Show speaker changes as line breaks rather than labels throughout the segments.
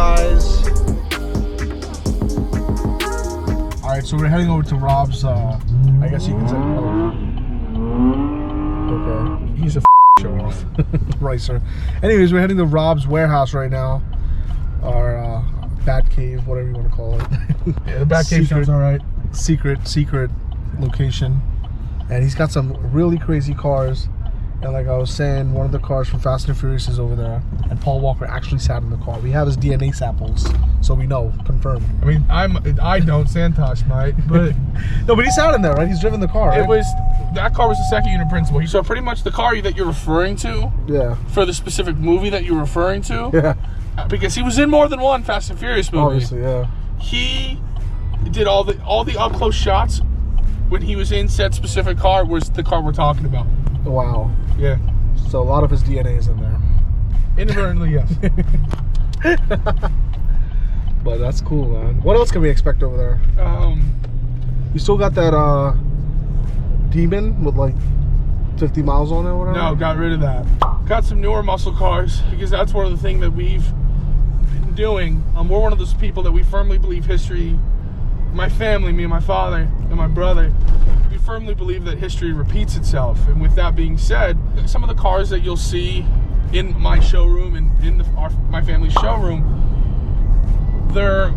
guys. Alright, so we're heading over to Rob's, I guess you can say, okay, he's a show off. Ricer. Anyways, we're heading to Rob's warehouse right now. Our bat cave, whatever you want to call it.
Yeah, the bat cave sounds alright.
Secret location. And he's got some really crazy cars. And like I was saying, one of the cars from Fast and Furious is over there. And Paul Walker actually sat in the car. We have his DNA samples, so we know, confirmed.
I mean, I don't, Santosh might, but
no, but he sat in there, right? He's driven the car, right?
That car was the second unit principal. So pretty much the car that you're referring to,
yeah, for
the specific movie that you're referring to,
yeah,
because he was in more than one Fast and Furious movie.
Obviously, yeah.
He did all the up close shots when he was in said specific car. Was the car we're talking about?
Wow.
Yeah.
So a lot of his DNA is in there.
Inadvertently, yes.
But that's cool, man. What else can we expect over there? You still got that Demon with like 50 miles on it or whatever?
No, got rid of that. Got some newer muscle cars because that's one of the things that we've been doing. We're one of those people that we firmly believe history, my family, me and my father and my brother, we firmly believe that history repeats itself. And with that being said, some of the cars that you'll see in my showroom and in my family's showroom, they're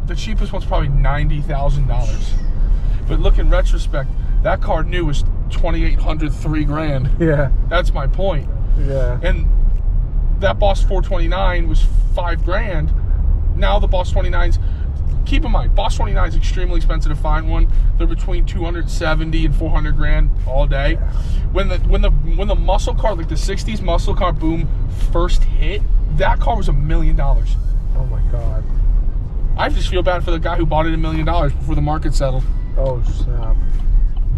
the cheapest one's probably $90,000. But look, in retrospect, that car new was $2,800, $3,000.
Yeah.
That's my point.
Yeah.
And that Boss 429 was $5,000. Now the Boss 29s, keep in mind, Boss 29 is extremely expensive to find one. They're between $270 and $400,000 all day. When the muscle car, like the '60s muscle car boom, first hit, that car was $1 million.
Oh my God.
I just feel bad for the guy who bought it $1 million before the market settled.
Oh snap.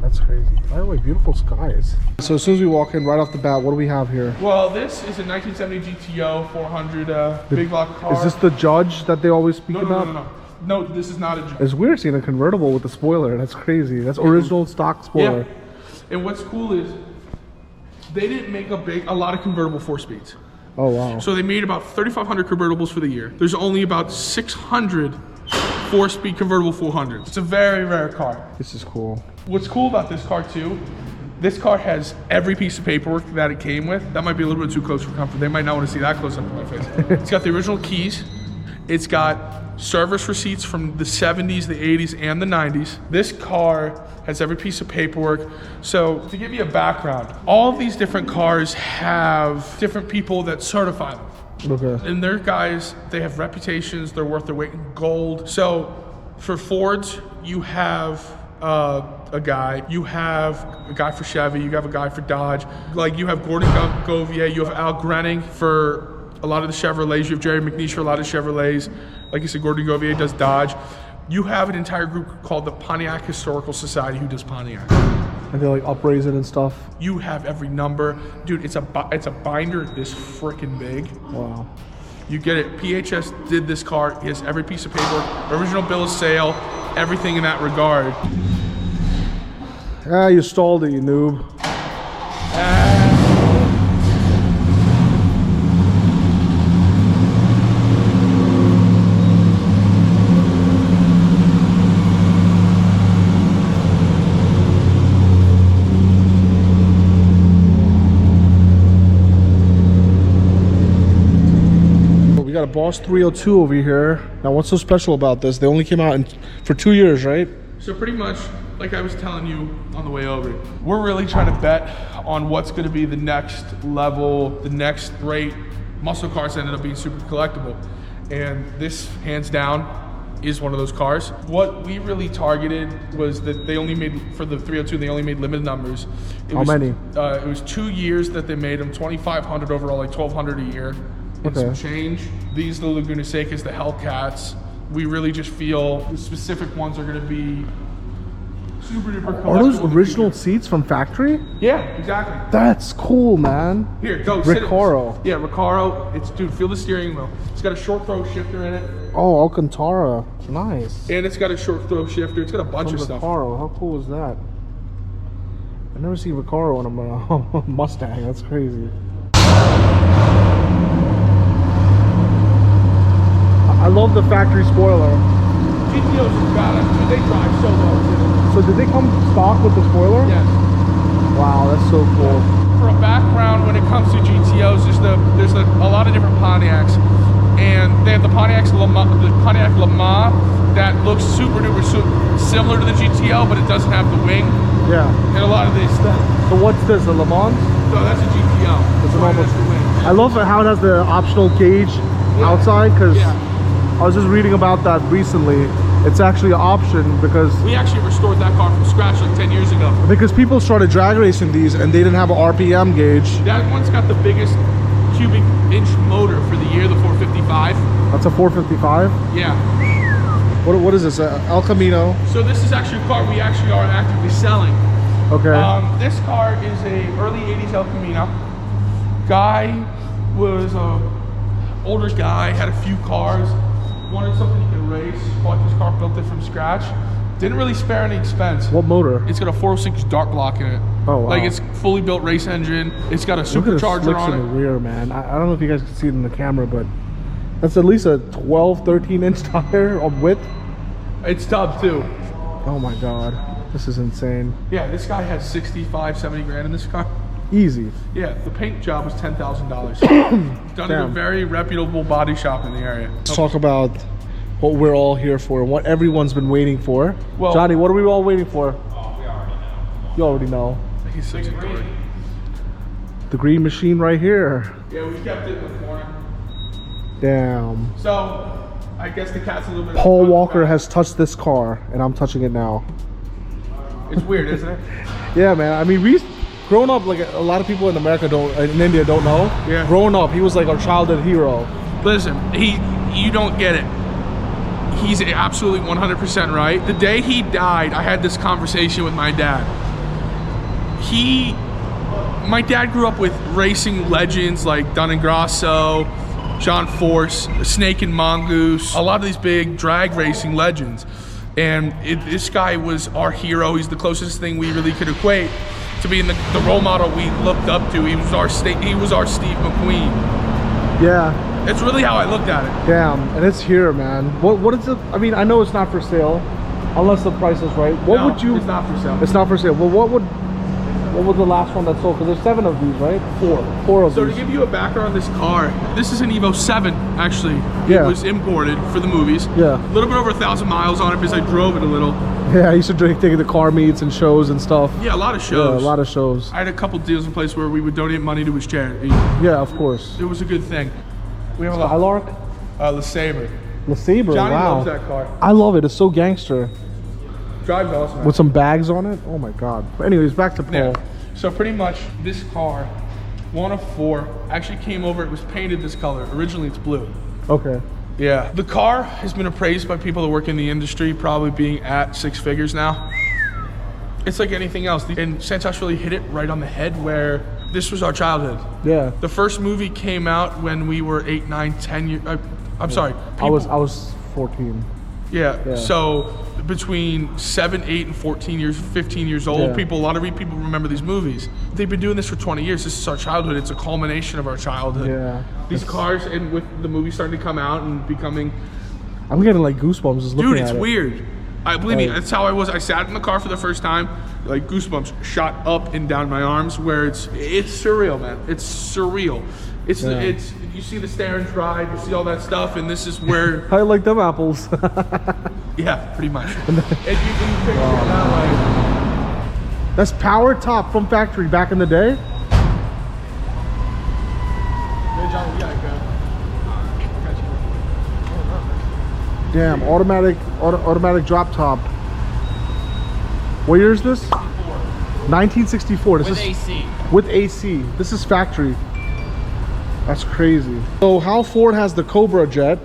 That's crazy. By the way, beautiful skies. So as soon as we walk in, right off the bat, what do we have here?
Well, this is a 1970 GTO 400 big block car.
Is this the Judge that they always speak about?
No, this is not a Judge.
It's weird seeing a convertible with a spoiler. That's crazy. That's original stock spoiler.
Yeah. And what's cool is they didn't make a lot of convertible 4-speeds.
Oh wow.
So they made about 3,500 convertibles for the year. There's only about 600 4-speed convertible 400s. It's a very rare car.
This is cool.
What's cool about this car too, this car has every piece of paperwork that it came with. That might be a little bit too close for comfort. They might not want to see that close up in my face. It's got the original keys. It's got service receipts from the 70s, the 80s, and the 90s. This car has every piece of paperwork. So to give you a background, all of these different cars have different people that certify them.
Okay.
And they're guys, they have reputations, they're worth their weight in gold. So for Fords, you have a guy, you have a guy for Chevy, you have a guy for Dodge. Like you have Gordon Govier, you have Al Grenning for a lot of the Chevrolets, you have Jerry McNeish for a lot of Chevrolets. Like you said, Gordon Govier does Dodge. You have an entire group called the Pontiac Historical Society who does Pontiac.
And they like upraise it and stuff.
You have every number. Dude, it's a binder this freaking big.
Wow. You
get it. PHS did this car. He has every piece of paperwork, original bill of sale, everything in that regard.
Ah, you stalled it, you noob. We got a Boss 302 over here. Now, what's so special about this? They only came out for 2 years, right?
So pretty much, like I was telling you on the way over, we're really trying to bet on what's going to be the next level, the next great muscle cars that ended up being super collectible. And this, hands down, is one of those cars. What we really targeted was that they only made, for the 302, they only made limited numbers.
How many?
It was 2 years that they made them, 2,500 overall, like 1,200 a year. And some change. These, the Laguna Secas, the Hellcats, we really just feel the specific ones are going to be super duper collectible.
Are those original seats from factory?
Yeah, exactly.
That's cool, man.
Here, go.
Recaro.
Yeah, Recaro. It's, dude, feel the steering wheel. It's got a short throw shifter in it.
Oh, Alcantara. Nice.
And it's got a short throw shifter. It's got a bunch of stuff.
Recaro. How cool is that? I've never seen Recaro on a Mustang. That's crazy. love the factory spoiler.
GTOs is bad. Dude, they drive so well too.
So did they come stock with the spoiler?
Yes.
Wow, that's so cool.
For a background, when it comes to GTOs, there's a lot of different Pontiacs, and they have the Pontiac Le Mans that looks super duper similar to the GTO, but it doesn't have the wing.
Yeah.
And a lot of these stuff.
So what's this? A Le Mans?
No, that's a GTO.
It's an almost.
The wing.
I love how it has the optional gauge outside, because I was just reading about that recently. It's actually an option because
we actually restored that car from scratch like 10 years ago.
Because people started drag racing these and they didn't have an RPM gauge.
That one's got the biggest cubic inch motor for the year, the 455.
That's a 455?
Yeah.
What is this? El Camino?
So this is actually a car we actually are actively selling.
Okay.
This car is a early 80s El Camino. Guy was a older guy, had a few cars, wanted something he could race, bought this car, built it from scratch. Didn't really spare any expense.
What motor?
It's got a 406 dark block in it.
Oh, wow.
Like, it's fully built race engine. It's got a supercharger on
in
it.
the rear, man. I don't know if you guys can see it in the camera, but that's at least a 12, 13 inch tire of width.
It's tub too.
Oh my God, this is insane.
Yeah, this guy has 65, 70 grand in this car.
Easy.
Yeah, the paint job was $10,000. Done in a very reputable body shop in the area.
Let's talk about what we're all here for and what everyone's been waiting for.
Well,
Johnny, what are we all waiting for?
Oh, we already know.
You already know.
He's such a dork.
The green machine right here.
Yeah, we kept it in the corner.
Damn.
So, I guess the cat's a little bit...
Paul Walker has touched this car, and I'm touching it now.
It's weird, isn't it?
Yeah, man. I mean, growing up, like a lot of people in America in India don't know.
Yeah.
Growing up, he was like our childhood hero.
Listen, you don't get it. He's absolutely 100% right. The day he died, I had this conversation with my dad. My dad grew up with racing legends like Dunn and Grasso, John Force, Snake and Mongoose, a lot of these big drag racing legends. And this guy was our hero. He's the closest thing we really could equate to being the role model we looked up to. He was our Steve McQueen.
Yeah.
It's really how I looked at it.
Damn, and it's here, man. What is it? I mean, I know it's not for sale, unless the price is right. What would you?
It's not for sale.
It's not for sale. Well, what was the last one that sold? Because there's 7 of these, right? Four of
So
these.
to give you a background on this car, this is an Evo 7, actually.
Yeah.
It was imported for the movies.
Yeah.
A little bit over 1,000 miles on it because I drove it a little.
Yeah, I used to take it to car meets and shows and stuff.
Yeah, a lot of
Yeah,
shows.
a lot of shows.
I had a couple deals in place where we would donate money to his charity.
Yeah, of course.
It was a good thing. We have a lot.
Skylark?
LeSabre.
LeSabre,
Johnny
wow.
loves that car.
I love it. It's so gangster.
Drives awesome.
With some bags on it. Oh my God. But anyways, back to Paul.
Yeah. So pretty much this car, one of 4, actually came over. It was painted this color. Originally it's blue.
Okay.
Yeah. The car has been appraised by people that work in the industry, probably being at 6 figures now. It's like anything else. And Santosh really hit it right on the head where this was our childhood.
Yeah.
The first movie came out when we were 8, 9, 10 years. I'm sorry.
I was 14.
Yeah. So between 7, 8, and 14 years, 15 years old,
Yeah.
a lot of people remember these movies. They've been doing this for 20 years. This is our childhood. It's a culmination of our childhood.
Yeah.
These cars, and with the movie starting to come out and becoming...
I'm getting like goosebumps just looking
Dude,
at
it's
it.
weird. Believe me,
Like-
that's how I was. I sat in the car for the first time, like goosebumps shot up and down my arms. Where it's surreal, man. It's surreal. It's you see the stare and drive, you see all that stuff, and this is where
I like them apples.
yeah, pretty much. And you can picture it that way.
That's power top from factory back in the day.
Hey, John, yeah,
Damn, automatic drop top. What year is this? 1964. This
With
is
AC.
with AC. This is factory. That's crazy. So how Ford has the Cobra jet.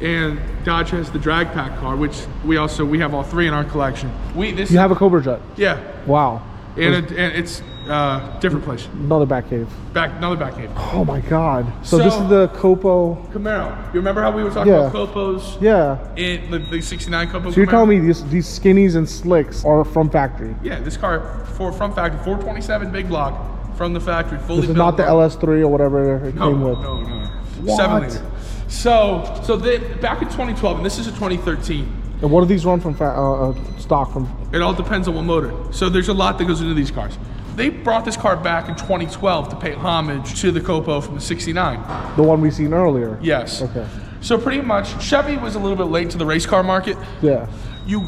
And Dodge has the drag pack car, which we have all 3 in our collection.
You have a Cobra jet.
Yeah,
Wow.
and it's different place.
Another back cave.
Another back cave.
Oh my God. So this
So-
is the Copo.
Camaro. You remember how we were talking
Yeah.
about Copos?
Yeah.
In the 69 Copo.
So you're
Camaro?
telling me these skinnies and slicks are from factory?
Yeah, this car from factory, 427 big block from the factory, fully
This is
built.
not the LS3 or whatever it
No,
came with.
no.
What?
7 liter. Back in 2012, and this is a 2013.
And what do these run from stock from?
It all depends on what motor. So there's a lot that goes into these cars. They brought this car back in 2012 to pay homage to the Copo from the 69.
The one we seen earlier?
Yes.
Okay.
So pretty much, Chevy was a little bit late to the race car market.
Yeah.
You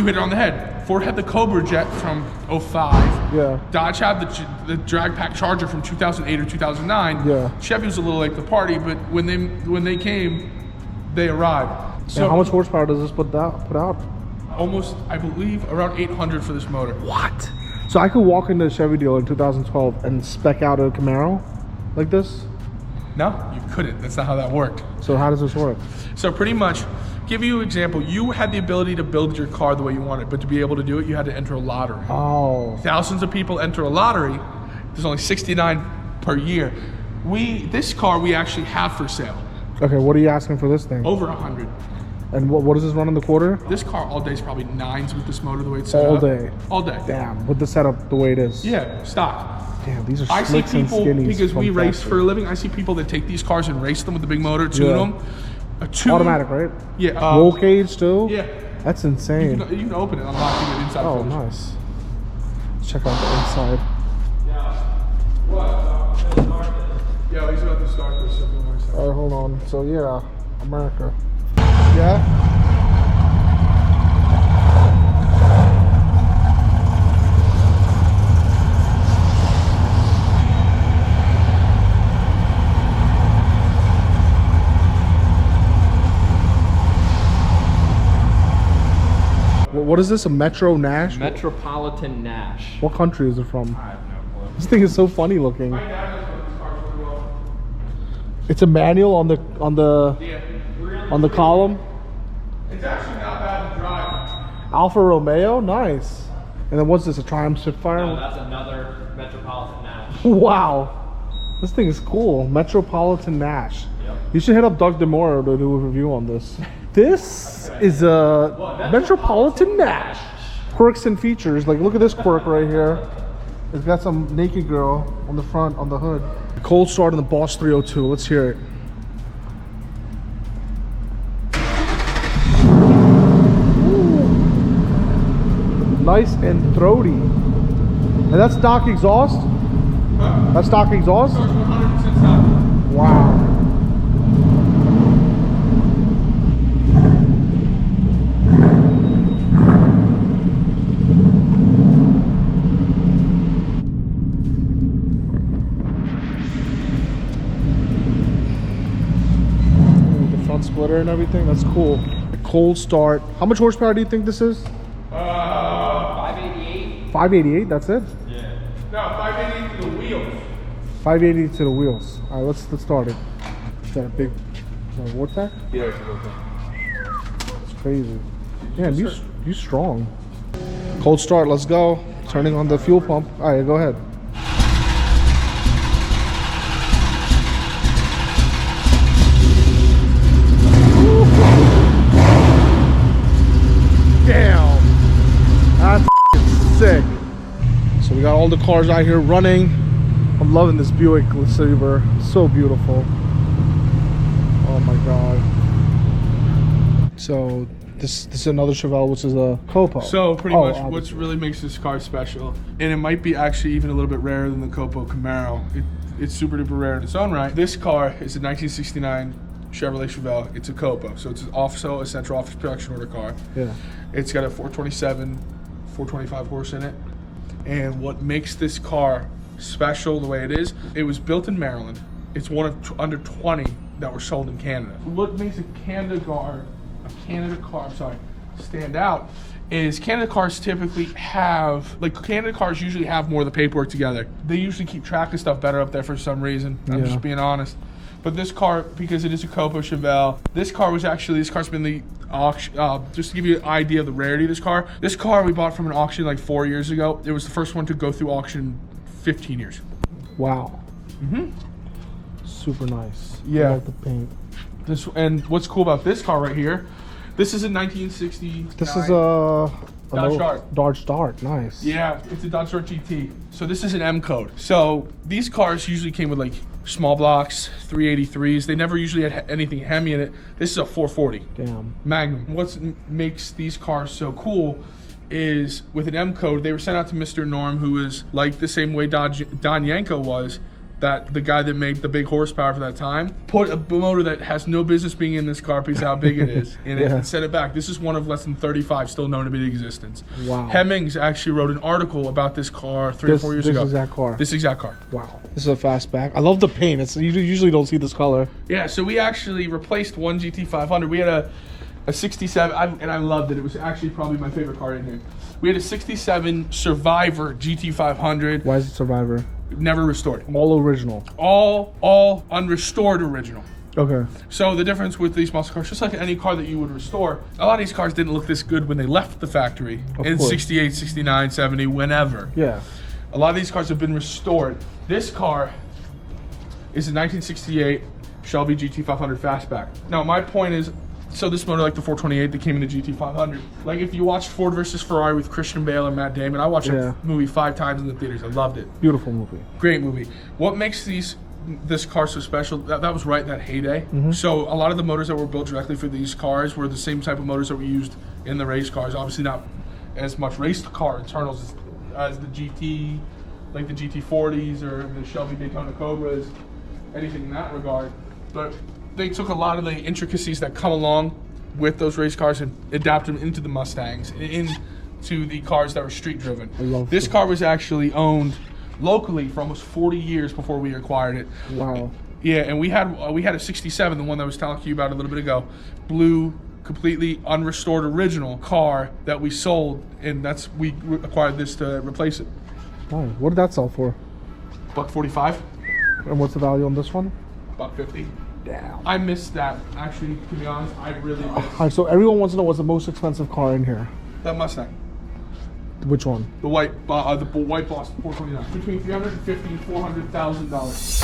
hit it on the head. Ford had the Cobra Jet from 05.
Yeah.
Dodge had the drag pack Charger from 2008 or 2009.
Yeah.
Chevy was a little late to the party, but when they came, they arrived. So
and how much horsepower does this put out?
Almost, I believe, around 800 for this motor.
What? So I could walk into a Chevy dealer in 2012 and spec out a Camaro like this?
No, you couldn't. That's not how that worked.
So how does this work?
So pretty much, give you an example. You had the ability to build your car the way you wanted, but to be able to do it, you had to enter a lottery.
Oh.
Thousands of people enter a lottery. There's only 69 per year. This car we actually have for sale.
Okay, what are you asking for this thing?
Over 100.
And what does this run in the quarter?
This car all day is probably 9s with this motor the way it's set
all
up.
Day?
All day.
Damn, with the setup the way it is.
Yeah, stock.
Damn, these are
I see
slicks and
people,
skinnies
because we
from
race
factory.
for a living, I see people that take these cars and race them with the big motor, tune them. A tune,
Automatic, right?
Yeah.
Roll cage too?
Yeah.
That's insane.
You can open it, unlock it inside.
Oh,
finish.
nice. Let's check out the inside.
Yeah. What? Yeah, he's about to start this.
All right, hold on. So yeah, America. Yeah. What is this? A Metro Nash?
Metropolitan Nash.
What country is it from?
I have no clue.
This thing is so funny looking.
My dad knows what this car really well.
It's a manual on the column.
It's actually not bad to drive.
Alfa Romeo, nice. And then what's this? A Triumph Spitfire?
No, that's another Metropolitan Nash.
Wow, this thing is cool. Metropolitan Nash.
Yep.
You should hit up Doug DeMora to do a review on this. This is a Metropolitan Nash. Quirks and features. Like, look at this quirk right here. It's got some naked girl on the front, on the hood. Cold start on the Boss 302. Let's hear it. Ooh. Nice and throaty. And that's stock exhaust?
Huh?
That's stock exhaust?
Car's 100% stock.
Wow. Splitter and everything, that's cool. Cold start. How much horsepower do you think this is?
588.
588, that's it?
Yeah.
No, 580 to the wheels.
580 to the wheels. All right, let's start it. Is that a big Vortec?
Yeah, it's a little bit.
It's crazy. Yeah, you strong. Cold start, let's go. Turning on the fuel pump. All right, go ahead. Damn, that's sick. So we got all the cars out here running. I'm loving this Buick LeSabre. So beautiful. Oh my god. So this is another Chevelle, which is a Copo.
So pretty much what
obviously.
really makes this car special, and it might be actually even a little bit rarer than the Copo Camaro. It's super duper rare in its own right. This car is a 1969 Chevrolet Chevelle. It's a Copo, so it's also a central office production order car.
Yeah.
It's got a 427, 425 horse in it. And what makes this car special the way it was built in Maryland. It's one of under 20 that were sold in Canada. What makes a Canada car stand out is Canada cars typically have, Canada cars usually have more of the paperwork together. They usually keep track of stuff better up there for some reason. I'm just being honest. But this car, because it is a Copo Chevelle, this car's been the auction, just to give you an idea of the rarity of this car we bought from an auction like 4 years ago. It was the first one to go through auction 15 years.
Wow.
Mm-hmm.
Super nice.
Yeah.
I like the paint.
And what's cool about this car right here, this is a 1960.
This is a
Dodge Dart.
Dodge Dart, nice.
Yeah, it's a Dodge Dart GT. So this is an M code. So these cars usually came with like small blocks, 383s. They never usually had anything Hemi in it. This is a 440
Damn.
Magnum. What makes these cars so cool is with an M code, they were sent out to Mr. Norm, who is like the same way Don Yanko was, that the guy that made the big horsepower for that time, put a motor that has no business being in this car because how big it is in it and set it back. This is one of less than 35 still known to be in existence.
Wow.
Hemmings actually wrote an article about this car 3 or 4 years ago.
This exact car.
This exact car.
Wow. This is a fastback. I love the paint. It's you usually don't see this color.
Yeah, so we actually replaced one GT500. We had a 67, and I loved it. It was actually probably my favorite car in here. We had a 67 Survivor Gt500.
Why is it Survivor?
Never restored.
All original.
All unrestored original.
Okay.
So the difference with these muscle cars, just like any car that you would restore, a lot of these cars didn't look this good when they left the factory in
course.
68, 69, 70, whenever.
Yeah.
A lot of these cars have been restored. This car is a 1968 Shelby GT500 fastback. Now my point is, so this motor, like the 428 that came in the GT500, like if you watched Ford versus Ferrari with Christian Bale and Matt Damon, I watched that movie 5 times in the theaters. I loved it.
Beautiful movie.
Great movie. What makes this car so special? That was right in that heyday.
Mm-hmm.
So a lot of the motors that were built directly for these cars were the same type of motors that were used in the race cars. Obviously not as much race car internals as the GT, like the GT40s or the Shelby Daytona Cobras, anything in that regard. But they took a lot of the intricacies that come along with those race cars and adapted them into the Mustangs, into the cars that were street driven.
I love
this car was actually owned locally for almost 40 years before we acquired it.
Wow.
Yeah, and we had a 67, the one that I was telling you about a little bit ago, blue, completely unrestored original car that we sold, and we acquired this to replace it.
Oh, what did that sell for?
$145.
And what's the value on this one?
$150.
Damn.
I missed that. Actually, to be honest, I really missed
Alright, so everyone wants to know what's the most expensive car in here.
that Mustang.
Which one?
The white Boss 429. Between $350,000 and $400,000.